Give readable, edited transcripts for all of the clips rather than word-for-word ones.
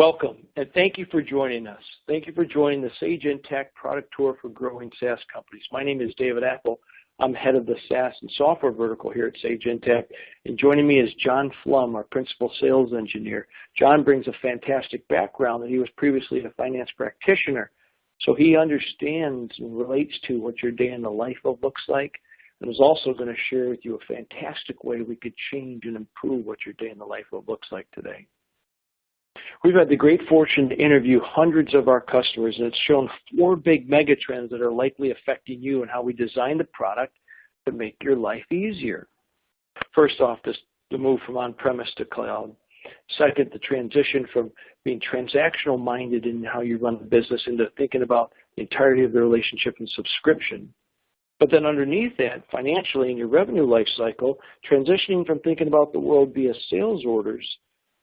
Welcome, and thank you for joining us. Thank you for joining the Sage Intacct product tour for growing SaaS companies. My name is David Apple. I'm head of the SaaS and software vertical here at Sage Intacct, and joining me is John Flum, our principal sales engineer. John brings a fantastic background, and he was previously a finance practitioner, so he understands and relates to what your day in the life looks like, and is also going to share with you a fantastic way we could change and improve what your day in the life looks like today. We've had the great fortune to interview hundreds of our customers, and it's shown 4 big megatrends that are likely affecting you and how we design the product to make your life easier. First off, the move from on-premise to cloud. Second, the transition from being transactional minded in how you run the business into thinking about the entirety of the relationship and subscription. But then underneath that, financially in your revenue life cycle, transitioning from thinking about the world via sales orders,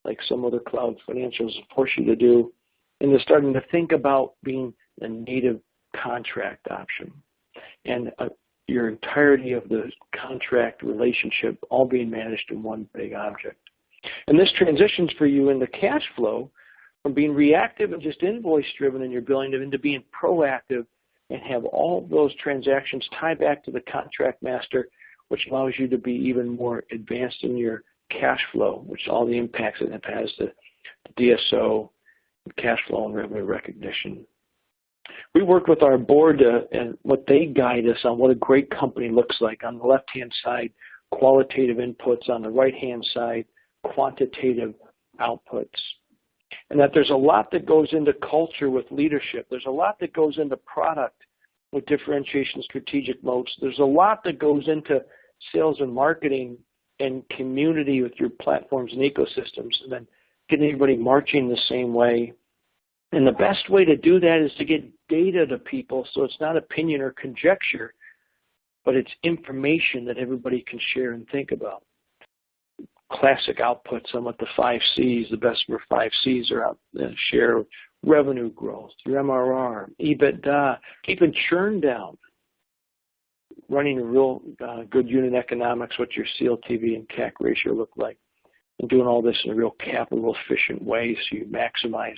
like some other cloud financials force you to do, and they're starting to think about being a native contract option. And your entirety of the contract relationship all being managed in one big object. And this transitions for you into cash flow from being reactive and just invoice driven in your billing into being proactive and have all of those transactions tie back to the contract master, which allows you to be even more advanced in your cash flow, which all the impacts that it has to DSO, cash flow, and revenue recognition. We work with our board and what they guide us on what a great company looks like. On the left-hand side, qualitative inputs. On the right-hand side, quantitative outputs. And that there's a lot that goes into culture with leadership. There's a lot that goes into product with differentiation, strategic modes. There's a lot that goes into sales and marketing and community with your platforms and ecosystems, and then getting everybody marching the same way. And the best way to do that is to get data to people, so it's not opinion or conjecture, but it's information that everybody can share and think about. Classic outputs on what the 5 C's, the best of 5 C's are out there. Share revenue growth, your MRR, EBITDA, keeping churn down, running a real good unit economics, what your CLTV and CAC ratio look like, and doing all this in a real capital efficient way so you maximize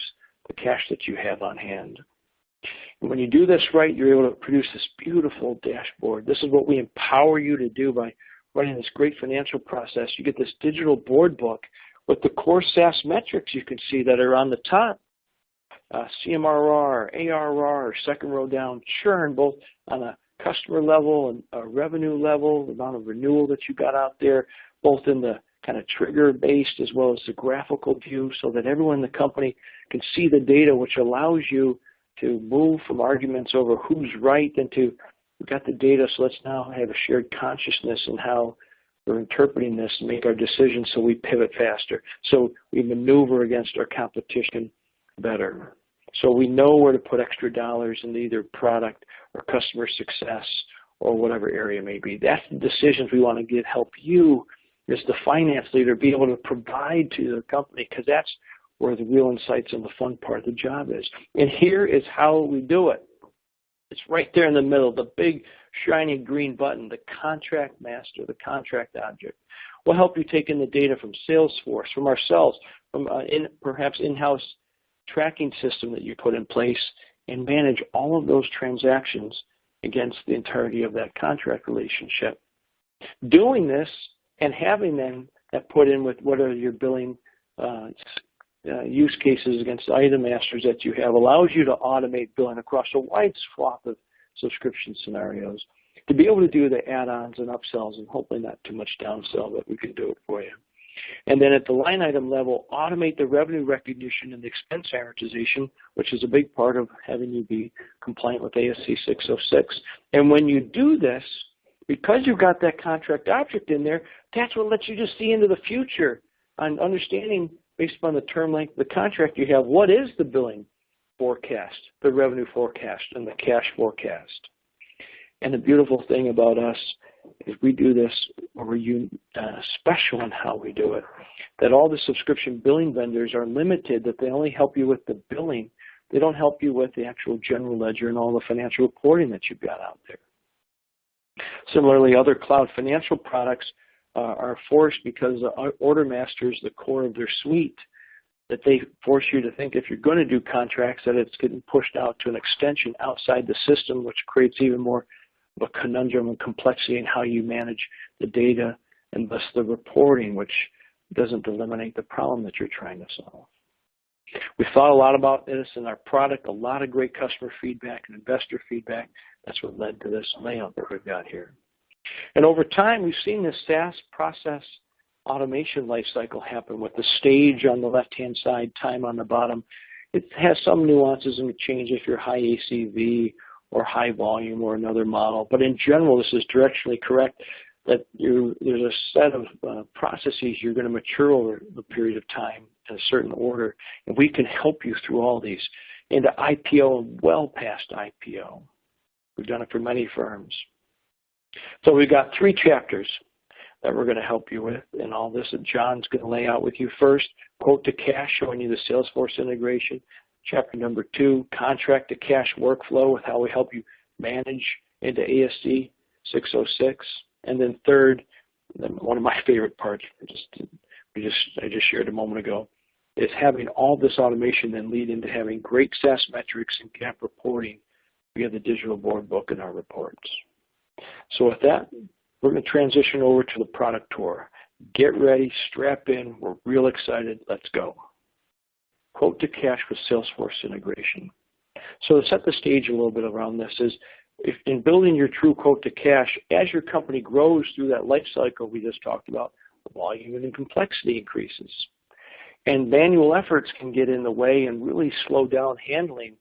the cash that you have on hand. And when you do this right, you're able to produce this beautiful dashboard. This is what we empower you to do by running this great financial process. You get this digital board book with the core SaaS metrics you can see that are on the top. CMRR, ARR, second row down, churn, both on a customer level and a revenue level, the amount of renewal that you got out there, both in the kind of trigger-based as well as the graphical view, so that everyone in the company can see the data, which allows you to move from arguments over who's right into we've got the data, so let's now have a shared consciousness in how we're interpreting this and make our decisions so we pivot faster, so we maneuver against our competition better. So we know where to put extra dollars into either product or customer success or whatever area may be. That's the decisions we want to help you as the finance leader be able to provide to the company, because that's where the real insights and the fun part of the job is. And here is how we do it. It's right there in the middle, the big shiny green button, the contract master, the contract object. We'll help you take in the data from Salesforce, from ourselves, from perhaps in-house tracking system that you put in place, and manage all of those transactions against the entirety of that contract relationship. Doing this and having them that put in with what are your billing use cases against item masters that you have allows you to automate billing across a wide swath of subscription scenarios to be able to do the add-ons and upsells, and hopefully not too much downsell, but we can do it for you. And then at the line item level, automate the revenue recognition and the expense amortization, which is a big part of having you be compliant with ASC 606. And when you do this, because you've got that contract object in there, that's what lets you just see into the future on understanding, based upon the term length of the contract you have, what is the billing forecast, the revenue forecast, and the cash forecast. And the beautiful thing about us is we do this, or we're special in how we do it, that all the subscription billing vendors are limited, that they only help you with the billing. They don't help you with the actual general ledger and all the financial reporting that you've got out there. Similarly, other cloud financial products are forced because the order master is the core of their suite. that they force you to think if you're going to do contracts that it's getting pushed out to an extension outside the system, which creates even more of a conundrum and complexity in how you manage the data and thus the reporting, which doesn't eliminate the problem that you're trying to solve. We thought a lot about this in our product, a lot of great customer feedback and investor feedback. That's what led to this layout that we've got here. And over time, we've seen this SaaS process automation lifecycle happen with the stage on the left-hand side, time on the bottom. It has some nuances and change if you're high ACV or high volume or another model. But in general, this is directionally correct that there's a set of processes you're going to mature over the period of time in a certain order. And we can help you through all these into IPO and well past IPO. We've done it for many firms. So we've got 3 chapters that we're going to help you with in all this that John's going to lay out with you. First, quote to cash, showing you the Salesforce integration. Chapter number 2, contract to cash workflow with how we help you manage into ASC 606. And then third, one of my favorite parts, I just shared a moment ago, is having all this automation then lead into having great SaaS metrics and GAAP reporting via the digital board book in our reports. So with that, we're going to transition over to the product tour. Get ready, strap in, we're real excited, let's go. Quote to cash with Salesforce integration. So to set the stage a little bit around this is, if in building your true quote to cash, as your company grows through that life cycle we just talked about, the volume and complexity increases. And manual efforts can get in the way and really slow down handling,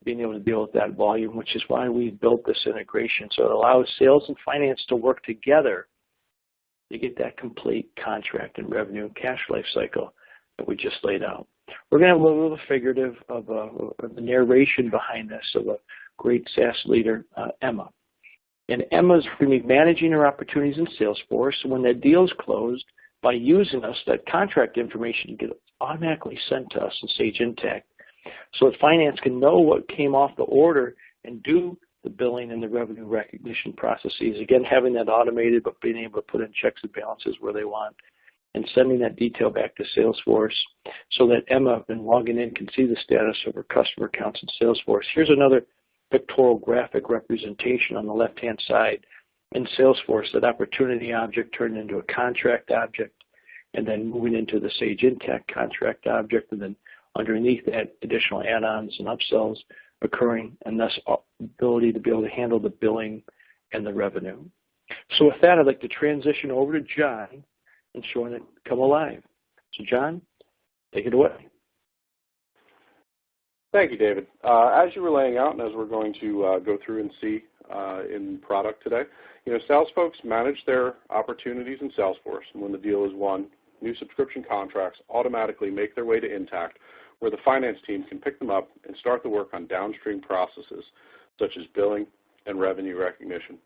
being able to deal with that volume, which is why we built this integration. So it allows sales and finance to work together to get that complete contract and revenue and cash life cycle that we just laid out. We're going to have a little figurative of the narration behind this of a great SaaS leader, Emma. And Emma's going to be managing her opportunities in Salesforce. When that deal's closed, by using us, that contract information gets automatically sent to us in Sage Intacct, so that finance can know what came off the order and do the billing and the revenue recognition processes. Again, having that automated, but being able to put in checks and balances where they want, and sending that detail back to Salesforce so that Emma, when logging in, can see the status of her customer accounts in Salesforce. Here's another pictorial graphic representation on the left-hand side in Salesforce, that opportunity object turned into a contract object, and then moving into the Sage Intacct contract object, and then underneath that, additional add-ons and upsells occurring, and thus ability to be able to handle the billing and the revenue. So with that, I'd like to transition over to John and showing it come alive. So John, take it away. Thank you, David. As you were laying out, and as we're going to go through and see in product today, sales folks manage their opportunities in Salesforce, and when the deal is won, new subscription contracts automatically make their way to Intacct, where the finance team can pick them up and start the work on downstream processes, such as billing and revenue recognition.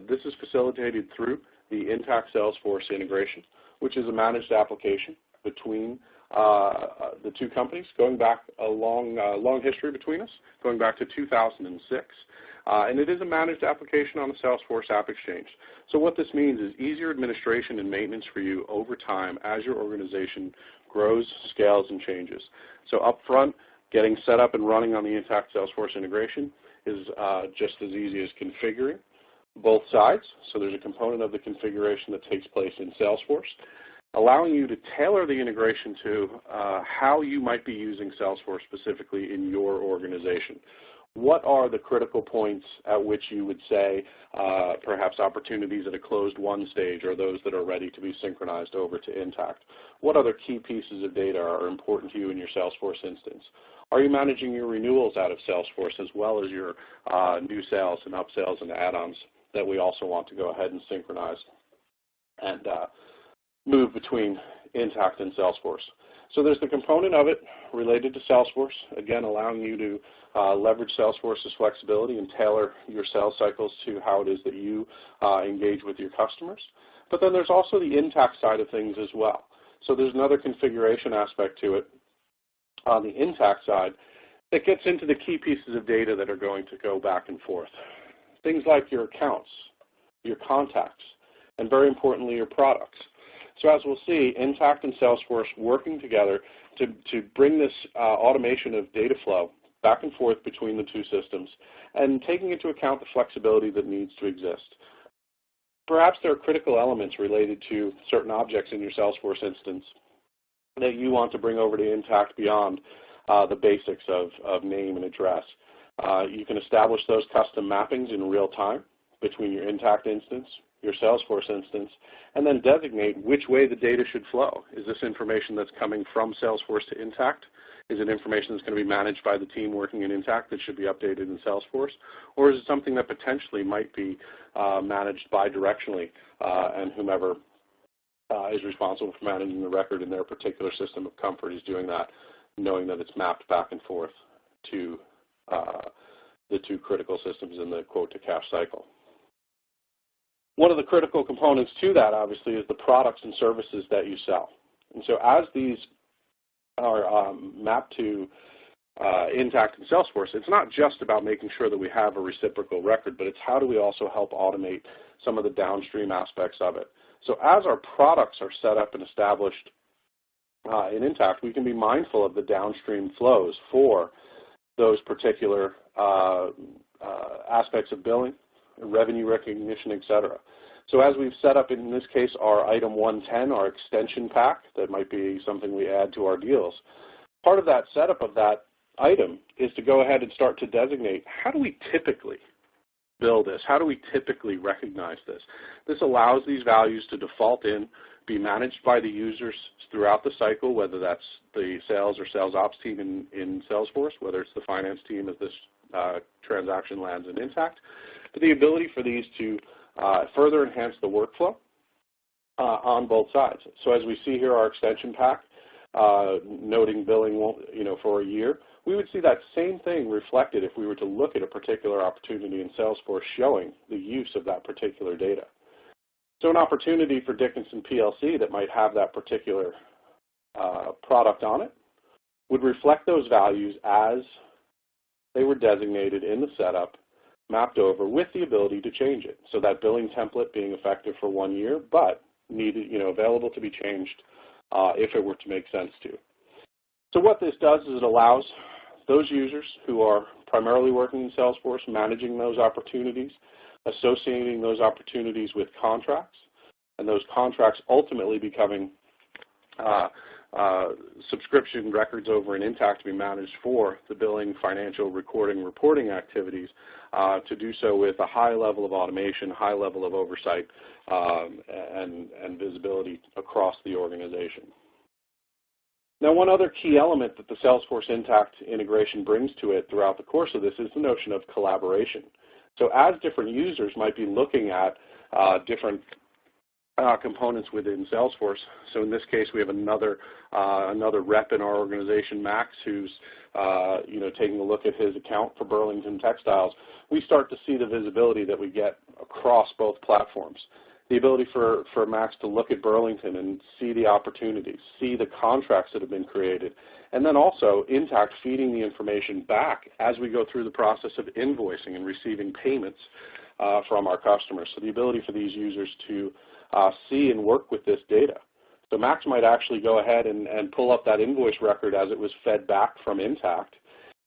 This is facilitated through the Intacct Salesforce integration, which is a managed application between the two companies, going back a long history between us, going back to 2006. And it is a managed application on the Salesforce App Exchange. So what this means is easier administration and maintenance for you over time as your organization grows, scales, and changes. So up front, getting set up and running on the Intacct Salesforce integration is just as easy as configuring both sides. So there's a component of the configuration that takes place in Salesforce, allowing you to tailor the integration to how you might be using Salesforce specifically in your organization. What are the critical points at which you would say perhaps opportunities at a closed won stage are those that are ready to be synchronized over to Intacct? What other key pieces of data are important to you in your Salesforce instance? Are you managing your renewals out of Salesforce as well as your new sales and upsells and add-ons that we also want to go ahead and synchronize and move between Intacct and Salesforce? So there's the component of it related to Salesforce, again allowing you to leverage Salesforce's flexibility and tailor your sales cycles to how it is that you engage with your customers. But then there's also the Intacct side of things as well. So there's another configuration aspect to it on the Intacct side that gets into the key pieces of data that are going to go back and forth. Things like your accounts, your contacts, and very importantly, your products. So as we'll see, Intacct and Salesforce working together to bring this automation of data flow back and forth between the two systems and taking into account the flexibility that needs to exist. Perhaps there are critical elements related to certain objects in your Salesforce instance that you want to bring over to Intacct beyond the basics of name and address. You can establish those custom mappings in real time between your Intacct instance, your Salesforce instance, and then designate which way the data should flow. Is this information that's coming from Salesforce to Intacct? Is it information that's going to be managed by the team working in Intacct that should be updated in Salesforce? Or is it something that potentially might be managed bidirectionally and whomever is responsible for managing the record in their particular system of comfort is doing that, knowing that it's mapped back and forth to the two critical systems in the quote-to-cash cycle. One of the critical components to that, obviously, is the products and services that you sell. And so as these are mapped to Intacct and Salesforce, it's not just about making sure that we have a reciprocal record, but it's how do we also help automate some of the downstream aspects of it. So as our products are set up and established in Intacct, we can be mindful of the downstream flows for those particular aspects of billing, revenue recognition, et cetera. So as we've set up, in this case, our item 110, our extension pack, that might be something we add to our deals. Part of that setup of that item is to go ahead and start to designate, how do we typically bill this? How do we typically recognize this? This allows these values to default in, be managed by the users throughout the cycle, whether that's the sales or sales ops team in Salesforce, whether it's the finance team as this transaction lands in Intacct, but the ability for these to further enhance the workflow on both sides. So as we see here, our extension pack, noting billing for a year, we would see that same thing reflected if we were to look at a particular opportunity in Salesforce showing the use of that particular data. So an opportunity for Dickinson PLC that might have that particular product on it would reflect those values as they were designated in the setup, mapped over with the ability to change it. So that billing template being effective for 1 year, but needed, available to be changed if it were to make sense to. So what this does is it allows those users who are primarily working in Salesforce, managing those opportunities, associating those opportunities with contracts, and those contracts ultimately becoming subscription records over in Intacct to be managed for the billing, financial, recording, reporting activities, to do so with a high level of automation, high level of oversight, and visibility across the organization. Now, one other key element that the Salesforce Intacct integration brings to it throughout the course of this is the notion of collaboration. So as different users might be looking at different components within Salesforce. So in this case, we have another rep in our organization, Max, who's taking a look at his account for Burlington Textiles. We start to see the visibility that we get across both platforms. The ability for Max to look at Burlington and see the opportunities, see the contracts that have been created, and then also Intacct feeding the information back as we go through the process of invoicing and receiving payments from our customers. So the ability for these users to see and work with this data. So Max might actually go ahead and pull up that invoice record as it was fed back from Intacct.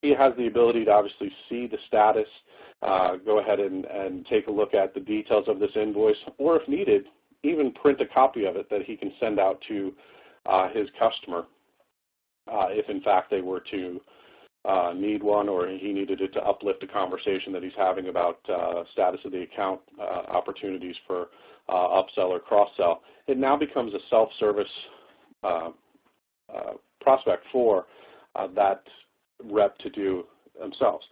He has the ability to obviously see the status, go ahead and take a look at the details of this invoice, or if needed, even print a copy of it that he can send out to his customer if in fact they were to need one, or he needed it to uplift a conversation that he's having about status of the account, opportunities for upsell or cross-sell. It now becomes a self-service prospect for that rep to do themselves.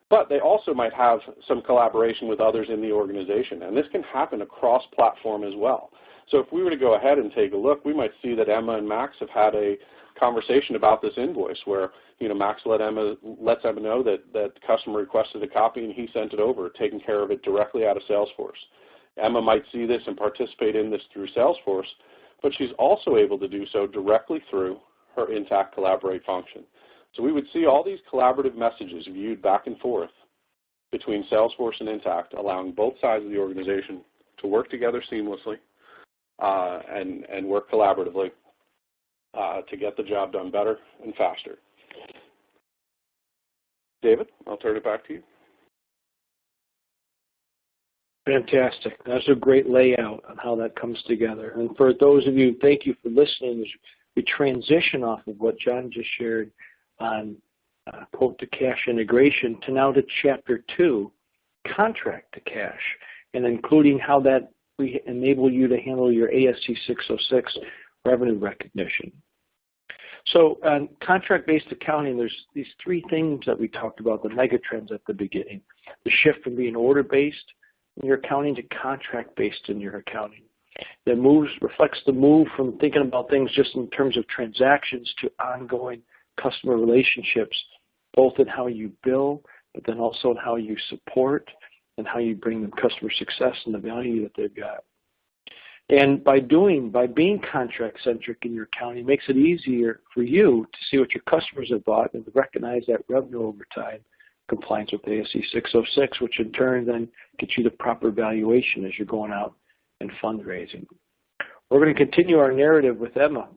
But they also might have some collaboration with others in the organization, and this can happen across platform as well. So if we were to go ahead and take a look, we might see that Emma and Max have had a conversation about this invoice where Max lets Emma know that the customer requested a copy and he sent it over, taking care of it directly out of Salesforce. Emma might see this and participate in this through Salesforce, but she's also able to do so directly through her Intacct Collaborate function. So we would see all these collaborative messages viewed back and forth between Salesforce and Intacct, allowing both sides of the organization to work together seamlessly, and work collaboratively to get the job done better and faster. David, I'll turn it back to you. Fantastic. That's a great layout on how that comes together. And for those of you, thank you for listening as we transition off of what John just shared on quote-to-cash integration to now to Chapter 2, contract to cash, and including how that we enable you to handle your ASC 606 revenue recognition. So on contract-based accounting, there's these three things that we talked about, the megatrends at the beginning. The shift from being order-based in your accounting to contract-based in your accounting. That reflects the move from thinking about things just in terms of transactions to ongoing customer relationships, both in how you bill, but then also in how you support and how you bring them customer success and the value that they've got. And by being contract-centric in your accounting, it makes it easier for you to see what your customers have bought and to recognize that revenue over time, compliance with ASC 606, which in turn then gets you the proper valuation as you're going out and fundraising. We're going to continue our narrative with Emma,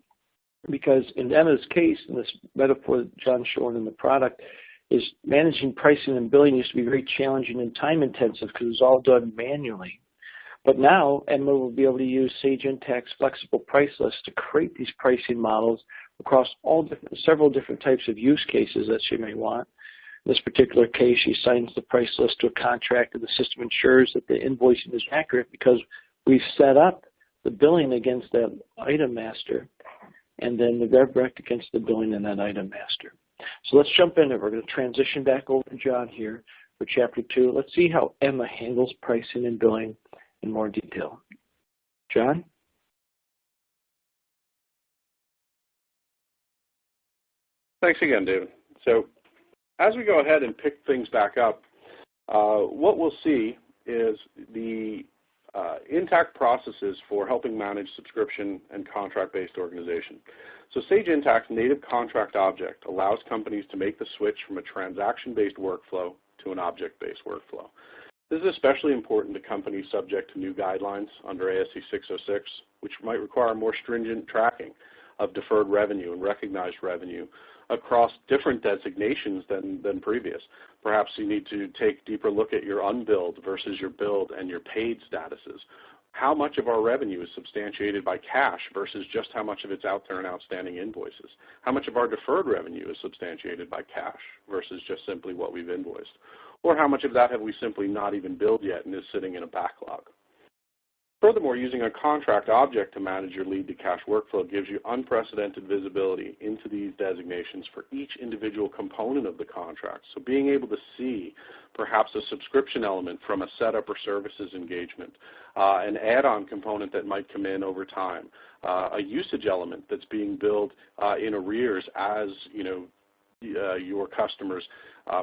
because in Emma's case, in this metaphor that John's showing in the product, is managing pricing and billing used to be very challenging and time-intensive because it was all done manually. But now Emma will be able to use Sage Intacct's flexible price list to create these pricing models across several different types of use cases that she may want. In this particular case, she signs the price list to a contract, and the system ensures that the invoicing is accurate because we've set up the billing against that item master, and then the rev rec against the billing in that item master. So let's jump in, and we're going to transition back over to John here for Chapter 2. Let's see how Emma handles pricing and billing in more detail. John? Thanks again, David. So as we go ahead and pick things back up, what we'll see is the Intacct processes for helping manage subscription and contract-based organization. So Sage Intacct's native contract object allows companies to make the switch from a transaction-based workflow to an object-based workflow. This is especially important to companies subject to new guidelines under ASC 606, which might require more stringent tracking of deferred revenue and recognized revenue across different designations than previous. Perhaps you need to take a deeper look at your unbilled versus your billed and your paid statuses. How much of our revenue is substantiated by cash versus just how much of it's out there in outstanding invoices? How much of our deferred revenue is substantiated by cash versus just simply what we've invoiced? Or how much of that have we simply not even billed yet and is sitting in a backlog? Furthermore, using a contract object to manage your lead to cash workflow gives you unprecedented visibility into these designations for each individual component of the contract. So being able to see perhaps a subscription element from a setup or services engagement, an add-on component that might come in over time, a usage element that's being billed in arrears as your customers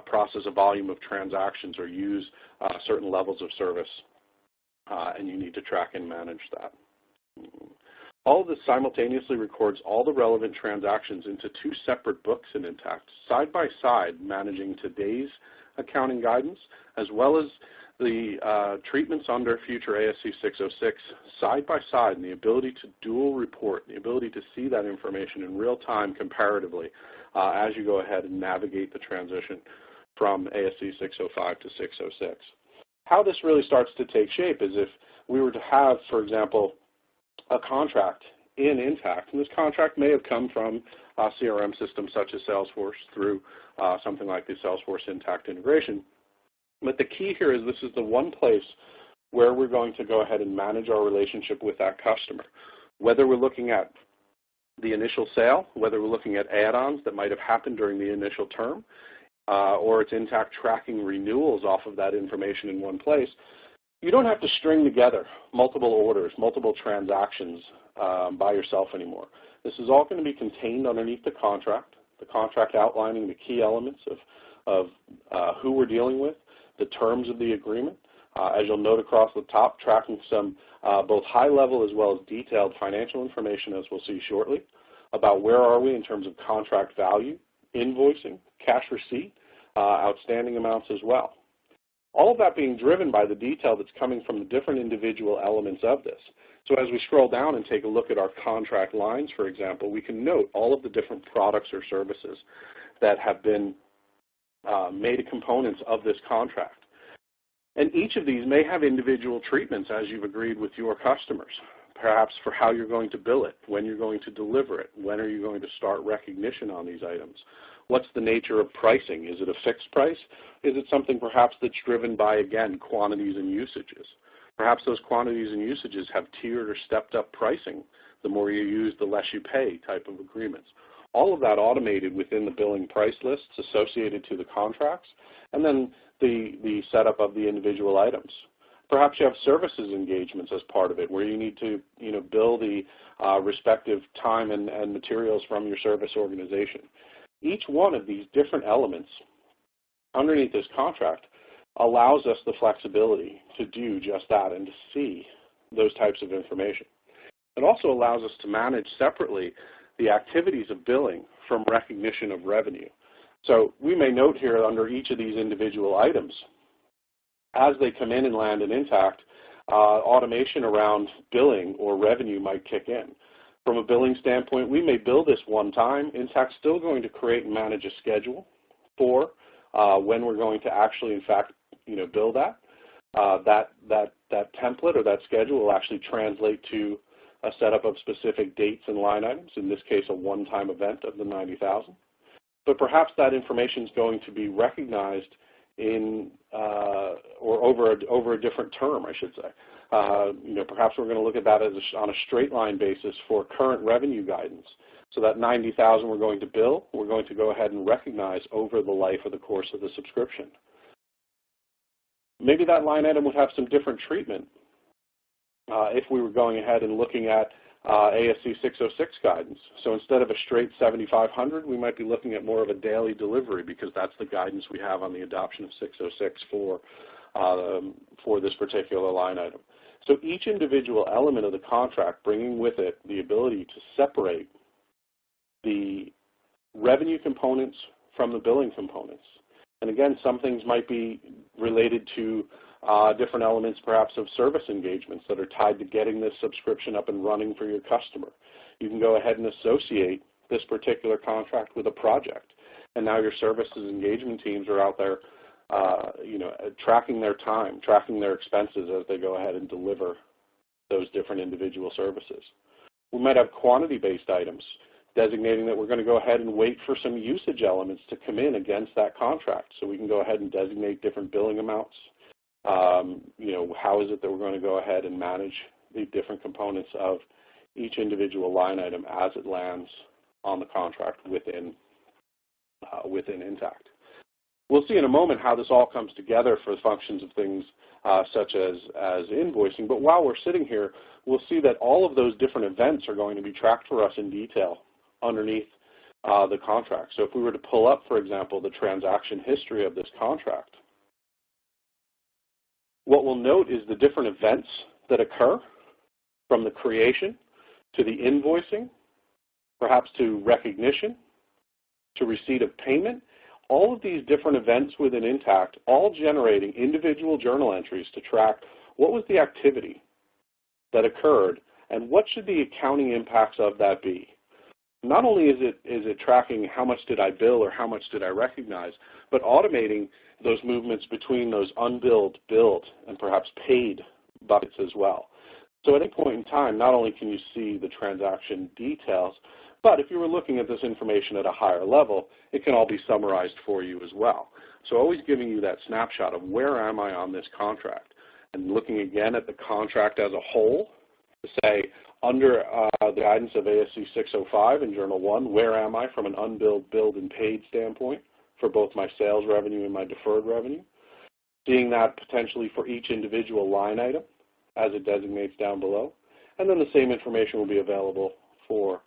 process a volume of transactions or use certain levels of service. And you need to track and manage that. All of this simultaneously records all the relevant transactions into two separate books in Intacct, side by side, managing today's accounting guidance, as well as the treatments under future ASC 606, side by side, and the ability to dual report, the ability to see that information in real time comparatively as you go ahead and navigate the transition from ASC 605 to 606. How this really starts to take shape is if we were to have, for example, a contract in Intacct, and this contract may have come from a CRM system such as Salesforce through something like the Salesforce Intacct integration. But the key here is this is the one place where we're going to go ahead and manage our relationship with that customer. Whether we're looking at the initial sale, whether we're looking at add-ons that might have happened during the initial term, or it's Intacct tracking renewals off of that information in one place, you don't have to string together multiple orders, multiple transactions by yourself anymore. This is all going to be contained underneath the contract outlining the key elements of who we're dealing with, the terms of the agreement. As you'll note across the top, tracking some both high-level as well as detailed financial information, as we'll see shortly, about where are we in terms of contract value, invoicing, cash receipt, outstanding amounts as well. All of that being driven by the detail that's coming from the different individual elements of this. So as we scroll down and take a look at our contract lines, for example, we can note all of the different products or services that have been made components of this contract. And each of these may have individual treatments as you've agreed with your customers, perhaps for how you're going to bill it, when you're going to deliver it, when are you going to start recognition on these items. What's the nature of pricing? Is it a fixed price? Is it something perhaps that's driven by, again, quantities and usages? Perhaps those quantities and usages have tiered or stepped up pricing. The more you use, the less you pay type of agreements. All of that automated within the billing price lists associated to the contracts, and then the setup of the individual items. Perhaps you have services engagements as part of it where you need to bill the respective time and materials from your service organization. Each one of these different elements underneath this contract allows us the flexibility to do just that and to see those types of information. It also allows us to manage separately the activities of billing from recognition of revenue. So we may note here under each of these individual items, as they come in and land in Intacct, automation around billing or revenue might kick in. From a billing standpoint, we may bill this one time. Intacct's still going to create and manage a schedule for when we're going to actually, in fact, bill that. That template or that schedule will actually translate to a setup of specific dates and line items, in this case a one-time event of the $90,000. But perhaps that information is going to be recognized in or over a different term, I should say. Perhaps we're going to look at that as on a straight line basis for current revenue guidance. So that $90,000 we're going to bill, we're going to go ahead and recognize over the life of the course of the subscription. Maybe that line item would have some different treatment if we were going ahead and looking at ASC 606 guidance. So instead of a straight 7,500, we might be looking at more of a daily delivery because that's the guidance we have on the adoption of 606 for this particular line item. So each individual element of the contract bringing with it the ability to separate the revenue components from the billing components. And again, some things might be related to different elements perhaps of service engagements that are tied to getting this subscription up and running for your customer. You can go ahead and associate this particular contract with a project. And now your services engagement teams are out there tracking their time, tracking their expenses as they go ahead and deliver those different individual services. We might have quantity-based items designating that we're going to go ahead and wait for some usage elements to come in against that contract. So we can go ahead and designate different billing amounts. How is it that we're going to go ahead and manage the different components of each individual line item as it lands on the contract within Intacct. We'll see in a moment how this all comes together for the functions of things such as invoicing, but while we're sitting here, we'll see that all of those different events are going to be tracked for us in detail underneath the contract. So if we were to pull up, for example, the transaction history of this contract, what we'll note is the different events that occur from the creation to the invoicing, perhaps to recognition, to receipt of payment. All of these different events within Intacct, all generating individual journal entries to track what was the activity that occurred and what should the accounting impacts of that be. Not only is it tracking how much did I bill or how much did I recognize, but automating those movements between those unbilled, billed, and perhaps paid buckets as well. So at any point in time, not only can you see the transaction details, but if you were looking at this information at a higher level, it can all be summarized for you as well. So always giving you that snapshot of where am I on this contract, and looking again at the contract as a whole to say, under the guidance of ASC 605 in Journal 1, where am I from an unbilled, billed, and paid standpoint for both my sales revenue and my deferred revenue? Seeing that potentially for each individual line item as it designates down below. And then the same information will be available for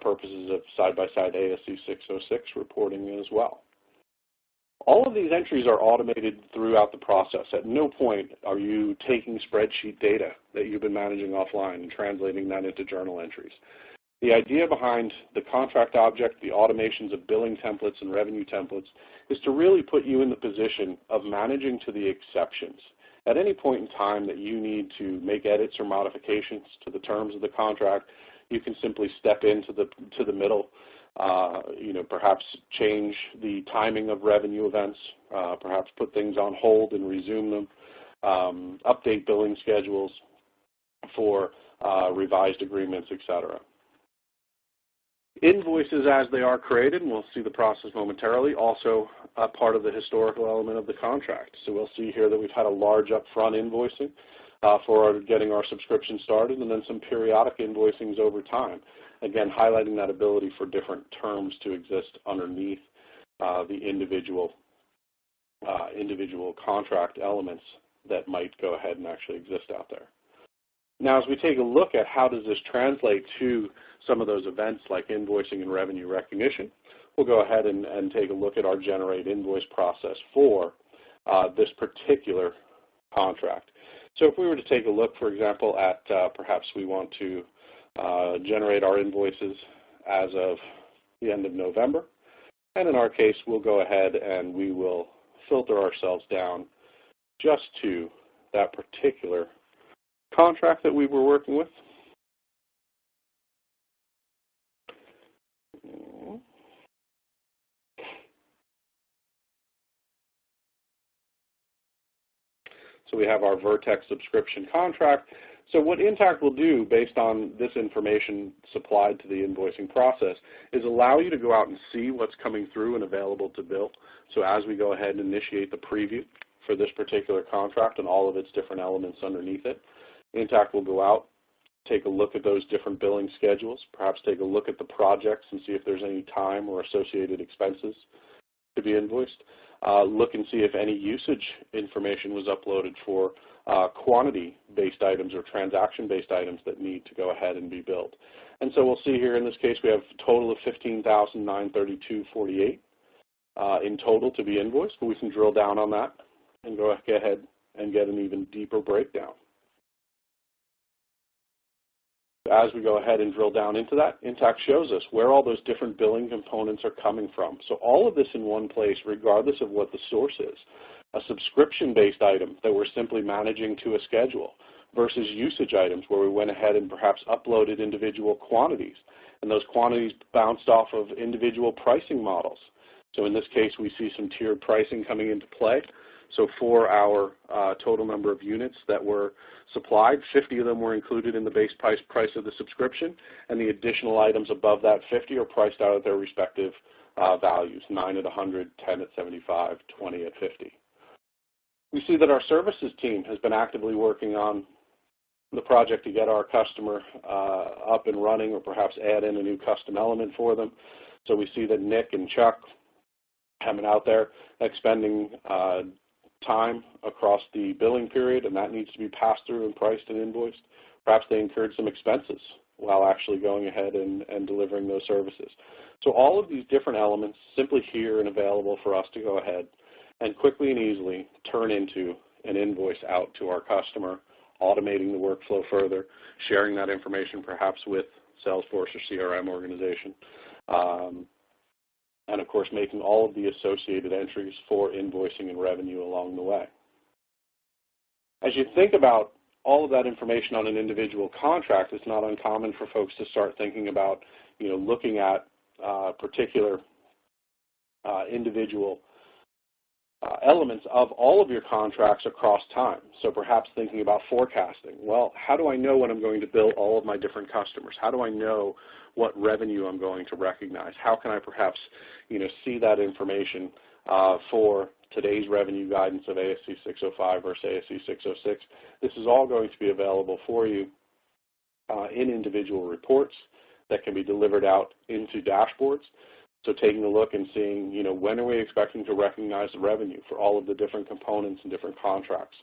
purposes of side-by-side ASC 606 reporting as well. All of these entries are automated throughout the process. At no point are you taking spreadsheet data that you've been managing offline and translating that into journal entries. The idea behind the contract object, the automations of billing templates and revenue templates, is to really put you in the position of managing to the exceptions at any point in time that you need to make edits or modifications to the terms of the contract, you can simply step into the middle, perhaps change the timing of revenue events, perhaps put things on hold and resume them, update billing schedules for revised agreements, etc. Invoices as they are created, and we'll see the process momentarily, also a part of the historical element of the contract. So we'll see here that we've had a large upfront invoicing for getting our subscription started, and then some periodic invoicings over time. Again, highlighting that ability for different terms to exist underneath the individual contract elements that might go ahead and actually exist out there. Now, as we take a look at how does this translate to some of those events like invoicing and revenue recognition, we'll go ahead and take a look at our generate invoice process for this particular contract. So if we were to take a look, for example, at perhaps we want to generate our invoices as of the end of November, and in our case, we'll go ahead and we will filter ourselves down just to that particular contract that we were working with. So we have our Vertex subscription contract. So what Intacct will do based on this information supplied to the invoicing process is allow you to go out and see what's coming through and available to bill. So as we go ahead and initiate the preview for this particular contract and all of its different elements underneath it, Intacct will go out, take a look at those different billing schedules, perhaps take a look at the projects and see if there's any time or associated expenses to be invoiced. Look and see if any usage information was uploaded for quantity-based items or transaction-based items that need to go ahead and be billed. And so we'll see here in this case we have a total of $15,932.48 in total to be invoiced, but we can drill down on that and go ahead and get an even deeper breakdown. As we go ahead and drill down into that, Intacct shows us where all those different billing components are coming from. So all of this in one place, regardless of what the source is. A subscription-based item that we're simply managing to a schedule versus usage items where we went ahead and perhaps uploaded individual quantities, and those quantities bounced off of individual pricing models. So in this case, we see some tiered pricing coming into play. So for our total number of units that were supplied, 50 of them were included in the base price of the subscription, and the additional items above that 50 are priced out at their respective values, 9 at 100, 10 at 75, 20 at 50. We see that our services team has been actively working on the project to get our customer up and running or perhaps add in a new custom element for them. So we see that Nick and Chuck have been out there expending time across the billing period, and that needs to be passed through and priced and invoiced. Perhaps they incurred some expenses while actually going ahead and delivering those services. So all of these different elements simply here and available for us to go ahead and quickly and easily turn into an invoice out to our customer, automating the workflow further, sharing that information perhaps with Salesforce or CRM organization, and of course making all of the associated entries for invoicing and revenue along the way. As you think about all of that information on an individual contract, it's not uncommon for folks to start thinking about, looking at particular individual elements of all of your contracts across time. So perhaps thinking about forecasting. Well, how do I know when I'm going to bill all of my different customers? How do I know what revenue I'm going to recognize? How can I perhaps, see that information for today's revenue guidance of ASC 605 versus ASC 606? This is all going to be available for you in individual reports that can be delivered out into dashboards. So taking a look and seeing, when are we expecting to recognize the revenue for all of the different components and different contracts,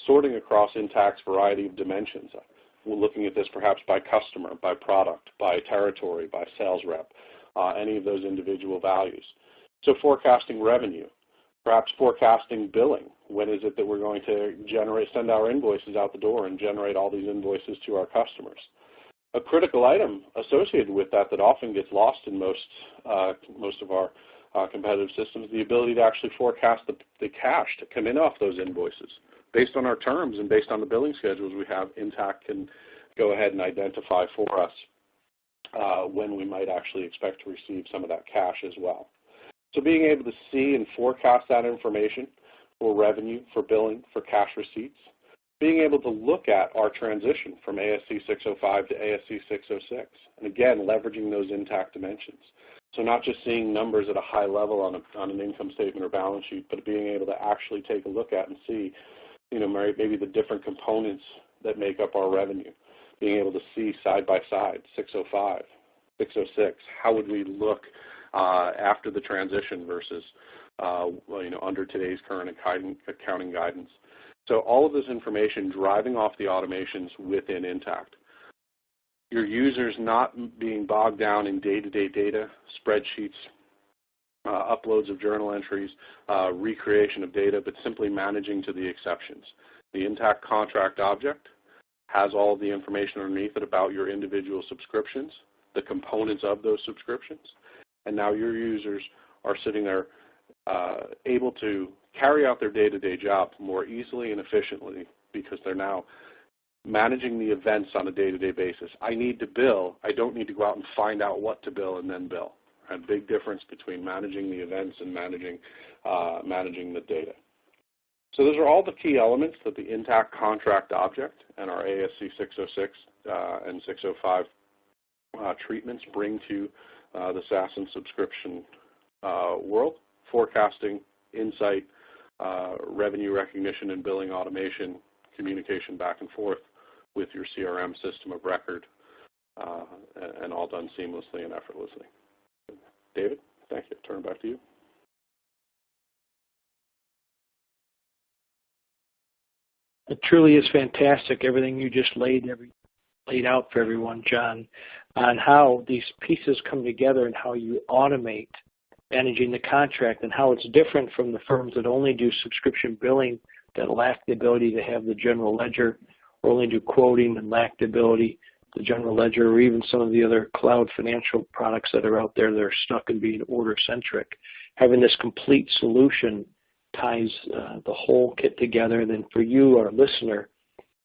sorting across Intacct's variety of dimensions. We're looking at this perhaps by customer, by product, by territory, by sales rep, any of those individual values. So forecasting revenue, perhaps forecasting billing. When is it that we're going to send our invoices out the door and generate all these invoices to our customers? A critical item associated with that often gets lost in most of our competitive systems, the ability to actually forecast the cash to come in off those invoices. based on our terms and based on the billing schedules we have, Intacct can go ahead and identify for us when we might actually expect to receive some of that cash as well. So being able to see and forecast that information for revenue, for billing, for cash receipts, being able to look at our transition from ASC 605 to ASC 606, and again, leveraging those Intacct dimensions. So not just seeing numbers at a high level on an income statement or balance sheet, but being able to actually take a look at and see, maybe the different components that make up our revenue. Being able to see side by side, 605, 606, how would we look after the transition versus under today's current accounting guidance. So all of this information driving off the automations within Intacct. Your users not being bogged down in day-to-day data, spreadsheets, uploads of journal entries, recreation of data, but simply managing to the exceptions. The Intacct contract object has all of the information underneath it about your individual subscriptions, the components of those subscriptions, and now your users are sitting there able to carry out their day-to-day job more easily and efficiently because they're now managing the events on a day-to-day basis. I need to bill. I don't need to go out and find out what to bill and then bill. A big difference between managing the events and managing the data. So those are all the key elements that the Intacct contract object and our ASC 606 and 605 treatments bring to the SaaS and subscription world. Forecasting, insight, revenue recognition and billing automation, communication back and forth with your CRM system of record, and all done seamlessly and effortlessly. David, thank you. Turn it back to you. It truly is fantastic, everything you just laid out for everyone, John, on how these pieces come together and how you automate managing the contract and how it's different from the firms that only do subscription billing that lack the ability to have the general ledger or only do quoting and lack the ability, the general ledger, or even some of the other cloud financial products that are out there that are stuck in being order-centric. Having this complete solution ties the whole kit together, and then for you, our listener,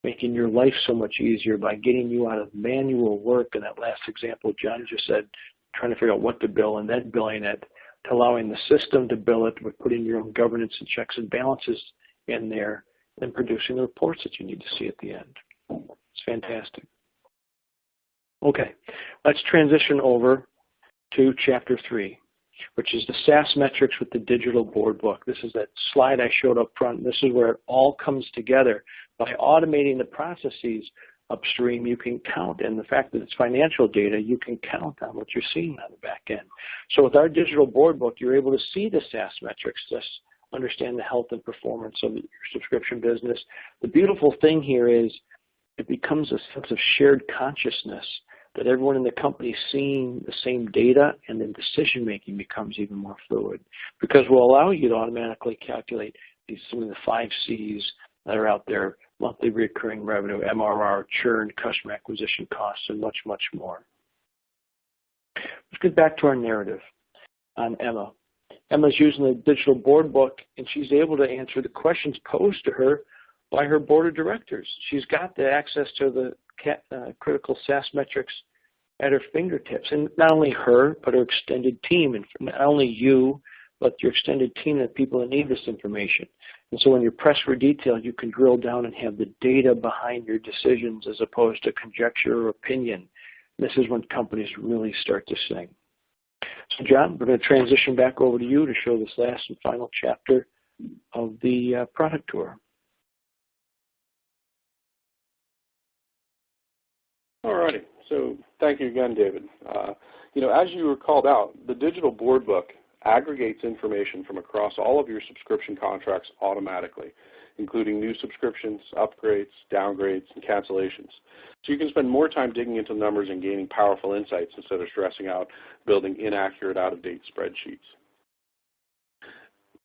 making your life so much easier by getting you out of manual work. In that last example John just said, trying to figure out what to bill and then billing it, to allowing the system to bill it with putting your own governance and checks and balances in there, and producing the reports that you need to see at the end. It's fantastic. Okay, let's transition over to Chapter 3, which is the SaaS metrics with the digital board book. This is that slide I showed up front. This is where it all comes together. By automating the processes upstream, you can count, and the fact that it's financial data, you can count on what you're seeing on the back end. So with our digital board book, you're able to see the SaaS metrics, just understand the health and performance of your subscription business. The beautiful thing here is it becomes a sense of shared consciousness that everyone in the company is seeing the same data, and then decision-making becomes even more fluid because we'll allow you to automatically calculate some of the 5 C's that are out there: monthly recurring revenue, MRR, churn, customer acquisition costs, and much, much more. Let's get back to our narrative on Emma. Emma's using the digital board book, and she's able to answer the questions posed to her by her board of directors. She's got the access to the critical SaaS metrics at her fingertips. And not only her, but her extended team. And not only you, but your extended team of people that need this information. And so when you're pressed for detail, you can drill down and have the data behind your decisions as opposed to conjecture or opinion. This is when companies really start to sing. So John, we're going to transition back over to you to show this last and final chapter of the product tour. All righty. So thank you again, David. As you were called out, the digital board book aggregates information from across all of your subscription contracts automatically, including new subscriptions, upgrades, downgrades, and cancellations. So you can spend more time digging into the numbers and gaining powerful insights instead of stressing out building inaccurate, out-of-date spreadsheets.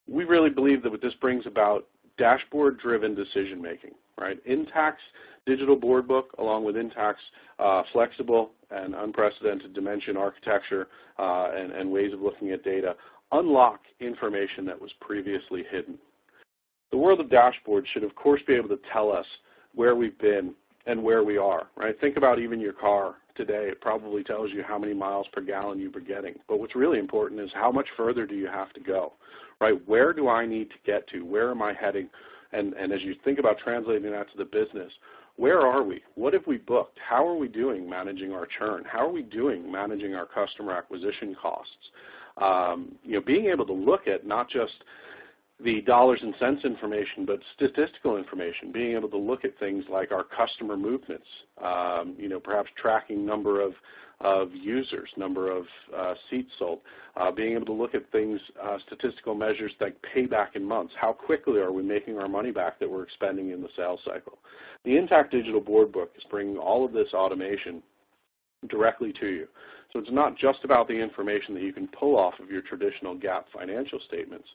We really believe that what this brings about dashboard-driven decision-making, right? Intacct's digital board book, along with Intacct's flexible and unprecedented dimension architecture and ways of looking at data, unlock information that was previously hidden. The world of dashboards should, of course, be able to tell us where we've been and where we are, right? Think about even your car today. It probably tells you how many miles per gallon you were getting. But what's really important is how much further do you have to go, right? Where do I need to get to? Where am I heading? And as you think about translating that to the business, where are we? What have we booked? How are we doing managing our churn? How are we doing managing our customer acquisition costs? Being able to look at not just the dollars and cents information, but statistical information, being able to look at things like our customer movements, perhaps tracking number of users, number of seats sold, being able to look at things, statistical measures like payback in months. How quickly are we making our money back that we're expending in the sales cycle? The Intacct Digital Board Book is bringing all of this automation directly to you. So it's not just about the information that you can pull off of your traditional GAAP financial statements,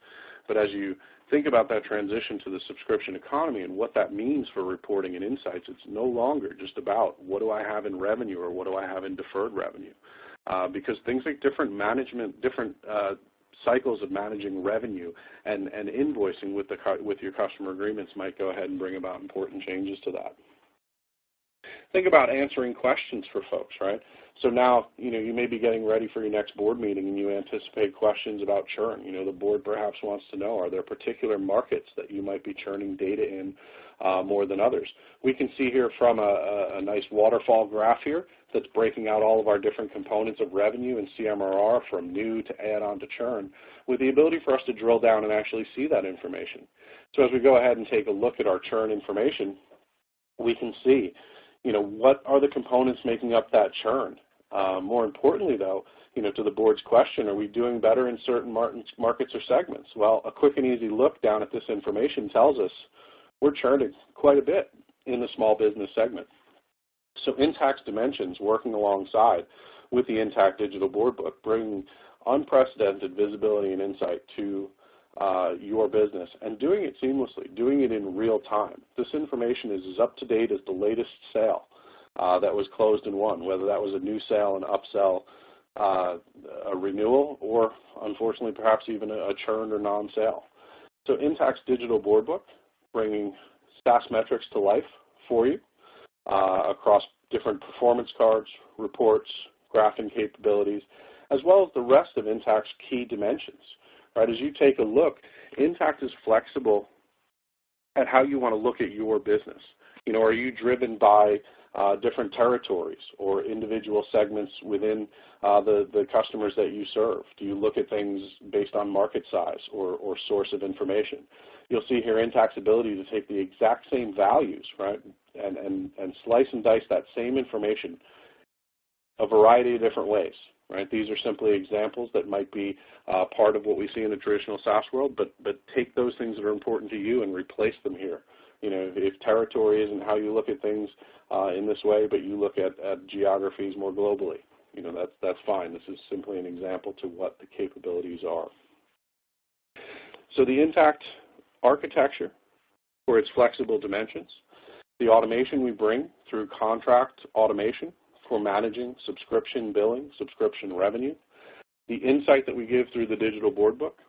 but as you think about that transition to the subscription economy and what that means for reporting and insights, it's no longer just about what do I have in revenue or what do I have in deferred revenue, because things like different cycles of managing revenue and invoicing with your customer agreements might go ahead and bring about important changes to that. Think about answering questions for folks, right? So now, you may be getting ready for your next board meeting and you anticipate questions about churn. The board perhaps wants to know, are there particular markets that you might be churning data in more than others? We can see here from a nice waterfall graph here that's breaking out all of our different components of revenue and CMRR from new to add-on to churn, with the ability for us to drill down and actually see that information. So as we go ahead and take a look at our churn information, we can see what are the components making up that churn? More importantly, though, to the board's question, are we doing better in certain markets or segments? Well, a quick and easy look down at this information tells us we're churning quite a bit in the small business segment. So Intacct's Dimensions, working alongside with the Intacct Digital Board Book, bringing unprecedented visibility and insight to your business and doing it seamlessly, doing it in real time. This information is as up to date as the latest sale that was closed and won, whether that was a new sale, an upsell, a renewal, or unfortunately perhaps even a churn or non-sale. So Intacct's Digital Board Book, bringing SaaS metrics to life for you across different performance cards, reports, graphing capabilities, as well as the rest of Intacct's key dimensions. Right, as you take a look, Intacct is flexible at how you want to look at your business. Are you driven by different territories or individual segments within the customers that you serve? Do you look at things based on market size or source of information? You'll see here Intacct's ability to take the exact same values, right, and slice and dice that same information a variety of different ways. Right? These are simply examples that might be part of what we see in the traditional SaaS world, but take those things that are important to you and replace them here. If territory isn't how you look at things in this way, but you look at geographies more globally, that's fine. This is simply an example to what the capabilities are. So the Intacct architecture for its flexible dimensions, the automation we bring through contract automation for managing subscription billing, subscription revenue, the insight that we give through the Digital Board Book,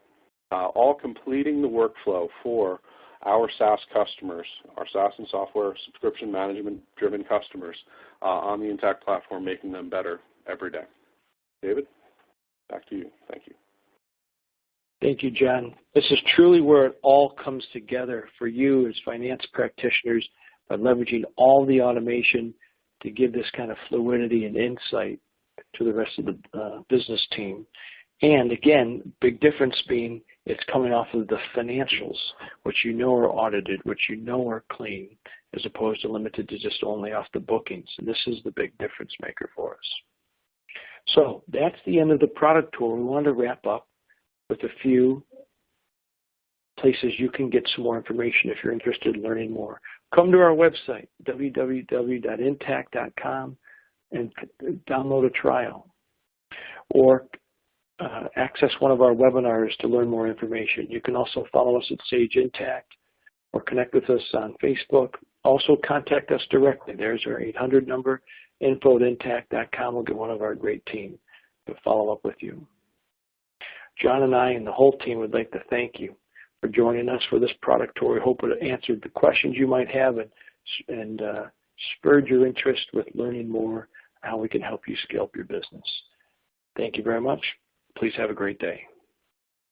all completing the workflow for our SaaS customers, our SaaS and software subscription management-driven customers on the Intacct platform, making them better every day. David, back to you. Thank you. Thank you, John. This is truly where it all comes together for you as finance practitioners by leveraging all the automation to give this kind of fluidity and insight to the rest of the business team. And again, big difference being it's coming off of the financials, which are audited, which are clean, as opposed to limited to just only off the bookings. And this is the big difference maker for us. So that's the end of the product tour. We wanted to wrap up with a few places you can get some more information if you're interested in learning more. Come to our website, www.intacct.com, and download a trial. Or access one of our webinars to learn more information. You can also follow us at Sage Intacct or connect with us on Facebook. Also contact us directly. There's our 800 number, info@intacct.com. We'll get one of our great team to follow up with you. John and I and the whole team would like to thank you for joining us for this product tour. We hope it answered the questions you might have and spurred your interest with learning more how we can help you scale up your business. Thank you very much. Please have a great day.